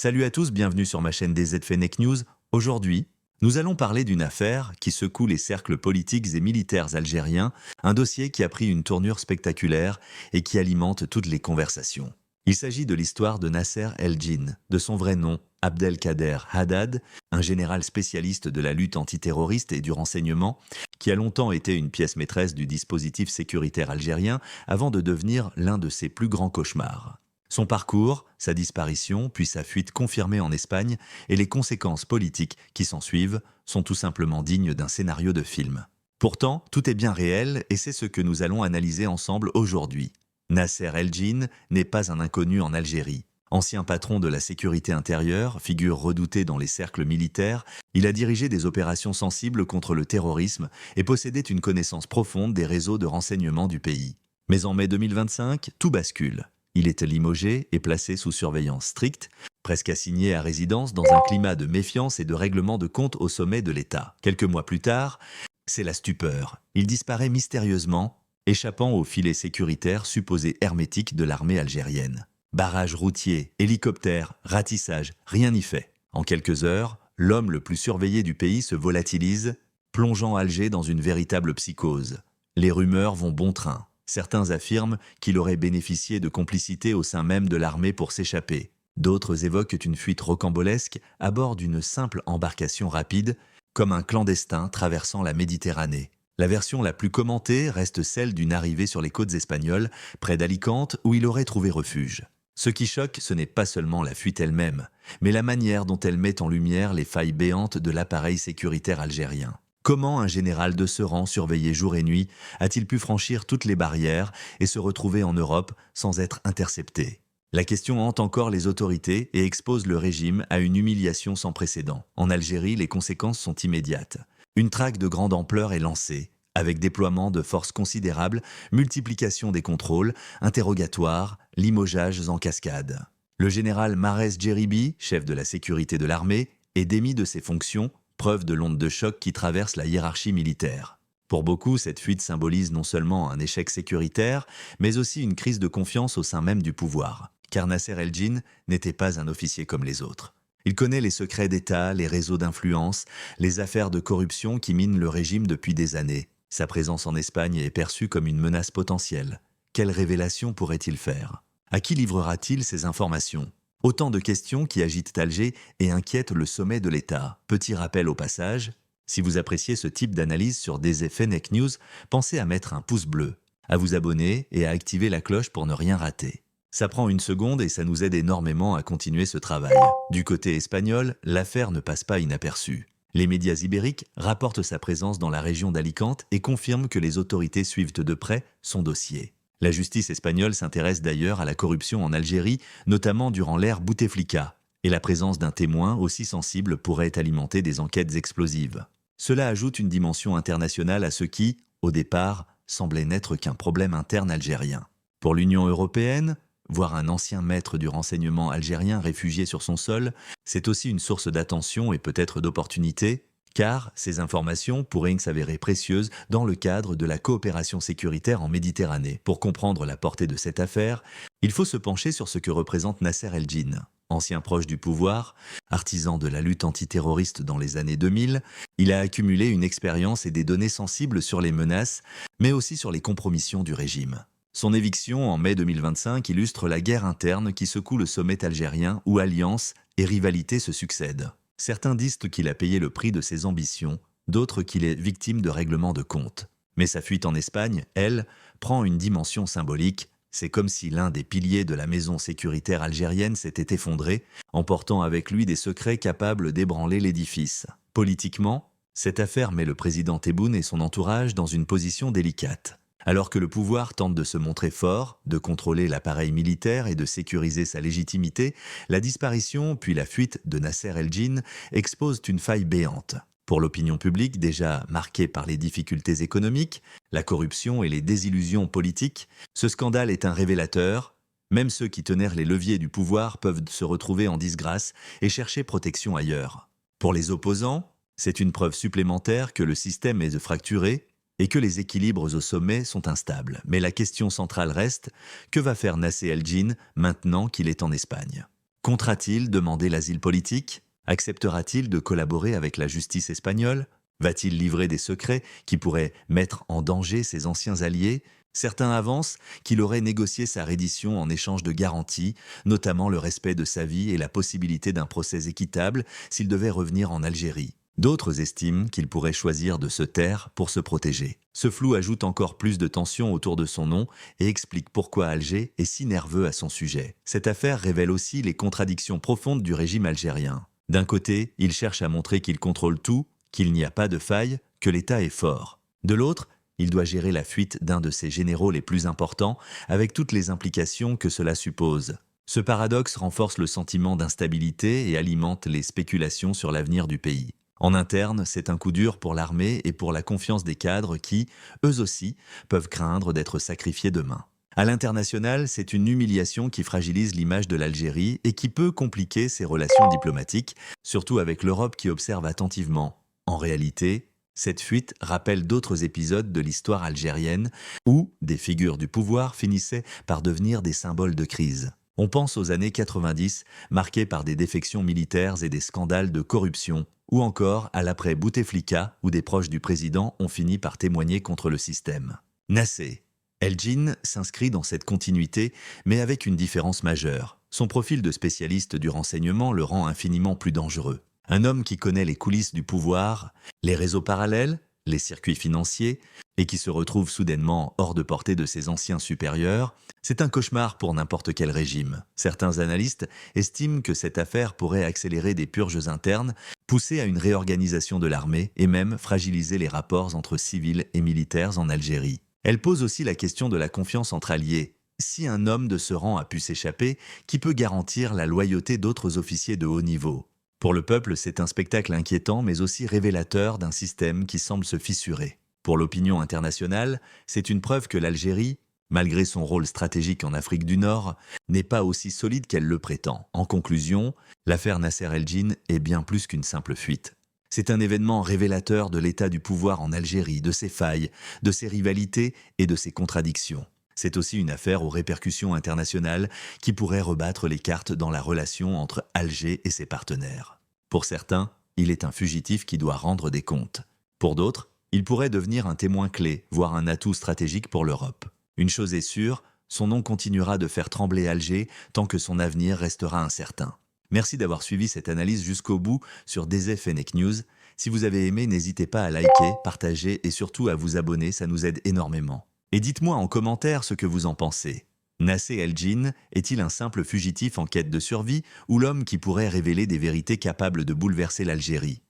Salut à tous, bienvenue sur ma chaîne des Fennec News. Aujourd'hui, nous allons parler d'une affaire qui secoue les cercles politiques et militaires algériens, un dossier qui a pris une tournure spectaculaire et qui alimente toutes les conversations. Il s'agit de l'histoire de Nasser El-Djinn, de son vrai nom, Abdelkader Haddad, un général spécialiste de la lutte antiterroriste et du renseignement, qui a longtemps été une pièce maîtresse du dispositif sécuritaire algérien avant de devenir l'un de ses plus grands cauchemars. Son parcours, sa disparition, puis sa fuite confirmée en Espagne et les conséquences politiques qui s'ensuivent sont tout simplement dignes d'un scénario de film. Pourtant, tout est bien réel et c'est ce que nous allons analyser ensemble aujourd'hui. Nasser El-Djinn n'est pas un inconnu en Algérie. Ancien patron de la sécurité intérieure, figure redoutée dans les cercles militaires, il a dirigé des opérations sensibles contre le terrorisme et possédait une connaissance profonde des réseaux de renseignement du pays. Mais en mai 2025, tout bascule. Il est limogé et placé sous surveillance stricte, presque assigné à résidence dans un climat de méfiance et de règlement de compte au sommet de l'État. Quelques mois plus tard, c'est la stupeur. Il disparaît mystérieusement, échappant aux filets sécuritaires supposés hermétiques de l'armée algérienne. Barrages routiers, hélicoptères, ratissage, rien n'y fait. En quelques heures, l'homme le plus surveillé du pays se volatilise, plongeant Alger dans une véritable psychose. Les rumeurs vont bon train. Certains affirment qu'il aurait bénéficié de complicité au sein même de l'armée pour s'échapper. D'autres évoquent une fuite rocambolesque à bord d'une simple embarcation rapide, comme un clandestin traversant la Méditerranée. La version la plus commentée reste celle d'une arrivée sur les côtes espagnoles, près d'Alicante, où il aurait trouvé refuge. Ce qui choque, ce n'est pas seulement la fuite elle-même, mais la manière dont elle met en lumière les failles béantes de l'appareil sécuritaire algérien. Comment un général de ce rang, surveillé jour et nuit, a-t-il pu franchir toutes les barrières et se retrouver en Europe sans être intercepté? La question hante encore les autorités et expose le régime à une humiliation sans précédent. En Algérie, les conséquences sont immédiates. Une traque de grande ampleur est lancée, avec déploiement de forces considérables, multiplication des contrôles, interrogatoires, limogeages en cascade. Le général Marez Djeribi, chef de la sécurité de l'armée, est démis de ses fonctions, preuve de l'onde de choc qui traverse la hiérarchie militaire. Pour beaucoup, cette fuite symbolise non seulement un échec sécuritaire, mais aussi une crise de confiance au sein même du pouvoir. Car Nasser El-Djinn n'était pas un officier comme les autres. Il connaît les secrets d'État, les réseaux d'influence, les affaires de corruption qui minent le régime depuis des années. Sa présence en Espagne est perçue comme une menace potentielle. Quelle révélation pourrait-il faire? À qui livrera-t-il ces informations? Autant de questions qui agitent Alger et inquiètent le sommet de l'État. Petit rappel au passage, si vous appréciez ce type d'analyse sur des Fennec News, pensez à mettre un pouce bleu, à vous abonner et à activer la cloche pour ne rien rater. Ça prend une seconde et ça nous aide énormément à continuer ce travail. Du côté espagnol, l'affaire ne passe pas inaperçue. Les médias ibériques rapportent sa présence dans la région d'Alicante et confirment que les autorités suivent de près son dossier. La justice espagnole s'intéresse d'ailleurs à la corruption en Algérie, notamment durant l'ère Bouteflika, et la présence d'un témoin aussi sensible pourrait alimenter des enquêtes explosives. Cela ajoute une dimension internationale à ce qui, au départ, semblait n'être qu'un problème interne algérien. Pour l'Union européenne, voir un ancien maître du renseignement algérien réfugié sur son sol, c'est aussi une source d'attention et peut-être d'opportunité, car ces informations pourraient s'avérer précieuses dans le cadre de la coopération sécuritaire en Méditerranée. Pour comprendre la portée de cette affaire, il faut se pencher sur ce que représente Nasser El-Djinn. Ancien proche du pouvoir, artisan de la lutte antiterroriste dans les années 2000, il a accumulé une expérience et des données sensibles sur les menaces, mais aussi sur les compromissions du régime. Son éviction en mai 2025 illustre la guerre interne qui secoue le sommet algérien où alliances et rivalités se succèdent. Certains disent qu'il a payé le prix de ses ambitions, d'autres qu'il est victime de règlements de compte. Mais sa fuite en Espagne, elle, prend une dimension symbolique. C'est comme si l'un des piliers de la maison sécuritaire algérienne s'était effondré, emportant avec lui des secrets capables d'ébranler l'édifice. Politiquement, cette affaire met le président Tebboune et son entourage dans une position délicate. Alors que le pouvoir tente de se montrer fort, de contrôler l'appareil militaire et de sécuriser sa légitimité, la disparition puis la fuite de Nasser El-Djinn exposent une faille béante. Pour l'opinion publique déjà marquée par les difficultés économiques, la corruption et les désillusions politiques, ce scandale est un révélateur. Même ceux qui tenaient les leviers du pouvoir peuvent se retrouver en disgrâce et chercher protection ailleurs. Pour les opposants, c'est une preuve supplémentaire que le système est fracturé et que les équilibres au sommet sont instables. Mais la question centrale reste, que va faire Nasser El-Djinn maintenant qu'il est en Espagne? Comptera-t-il demander l'asile politique? Acceptera-t-il de collaborer avec la justice espagnole? Va-t-il livrer des secrets qui pourraient mettre en danger ses anciens alliés? Certains avancent qu'il aurait négocié sa reddition en échange de garanties, notamment le respect de sa vie et la possibilité d'un procès équitable s'il devait revenir en Algérie. D'autres estiment qu'il pourrait choisir de se taire pour se protéger. Ce flou ajoute encore plus de tension autour de son nom et explique pourquoi Alger est si nerveux à son sujet. Cette affaire révèle aussi les contradictions profondes du régime algérien. D'un côté, il cherche à montrer qu'il contrôle tout, qu'il n'y a pas de faille, que l'État est fort. De l'autre, il doit gérer la fuite d'un de ses généraux les plus importants, avec toutes les implications que cela suppose. Ce paradoxe renforce le sentiment d'instabilité et alimente les spéculations sur l'avenir du pays. En interne, c'est un coup dur pour l'armée et pour la confiance des cadres qui, eux aussi, peuvent craindre d'être sacrifiés demain. À l'international, c'est une humiliation qui fragilise l'image de l'Algérie et qui peut compliquer ses relations diplomatiques, surtout avec l'Europe qui observe attentivement. En réalité, cette fuite rappelle d'autres épisodes de l'histoire algérienne où des figures du pouvoir finissaient par devenir des symboles de crise. On pense aux années 90, marquées par des défections militaires et des scandales de corruption, ou encore à l'après Bouteflika, où des proches du président ont fini par témoigner contre le système. Nasser El-Djinn s'inscrit dans cette continuité, mais avec une différence majeure. Son profil de spécialiste du renseignement le rend infiniment plus dangereux. Un homme qui connaît les coulisses du pouvoir, les réseaux parallèles, les circuits financiers, et qui se retrouve soudainement hors de portée de ses anciens supérieurs, c'est un cauchemar pour n'importe quel régime. Certains analystes estiment que cette affaire pourrait accélérer des purges internes, pousser à une réorganisation de l'armée et même fragiliser les rapports entre civils et militaires en Algérie. Elle pose aussi la question de la confiance entre alliés. Si un homme de ce rang a pu s'échapper, qui peut garantir la loyauté d'autres officiers de haut niveau? Pour le peuple, c'est un spectacle inquiétant, mais aussi révélateur d'un système qui semble se fissurer. Pour l'opinion internationale, c'est une preuve que l'Algérie, malgré son rôle stratégique en Afrique du Nord, n'est pas aussi solide qu'elle le prétend. En conclusion, l'affaire Nasser El-Djinn est bien plus qu'une simple fuite. C'est un événement révélateur de l'état du pouvoir en Algérie, de ses failles, de ses rivalités et de ses contradictions. C'est aussi une affaire aux répercussions internationales qui pourrait rebattre les cartes dans la relation entre Alger et ses partenaires. Pour certains, il est un fugitif qui doit rendre des comptes. Pour d'autres, il pourrait devenir un témoin clé, voire un atout stratégique pour l'Europe. Une chose est sûre, son nom continuera de faire trembler Alger tant que son avenir restera incertain. Merci d'avoir suivi cette analyse jusqu'au bout sur DZ Fennec News. Si vous avez aimé, n'hésitez pas à liker, partager et surtout à vous abonner, ça nous aide énormément. Et dites-moi en commentaire ce que vous en pensez. Nasser El-Djinn est-il un simple fugitif en quête de survie ou l'homme qui pourrait révéler des vérités capables de bouleverser l'Algérie?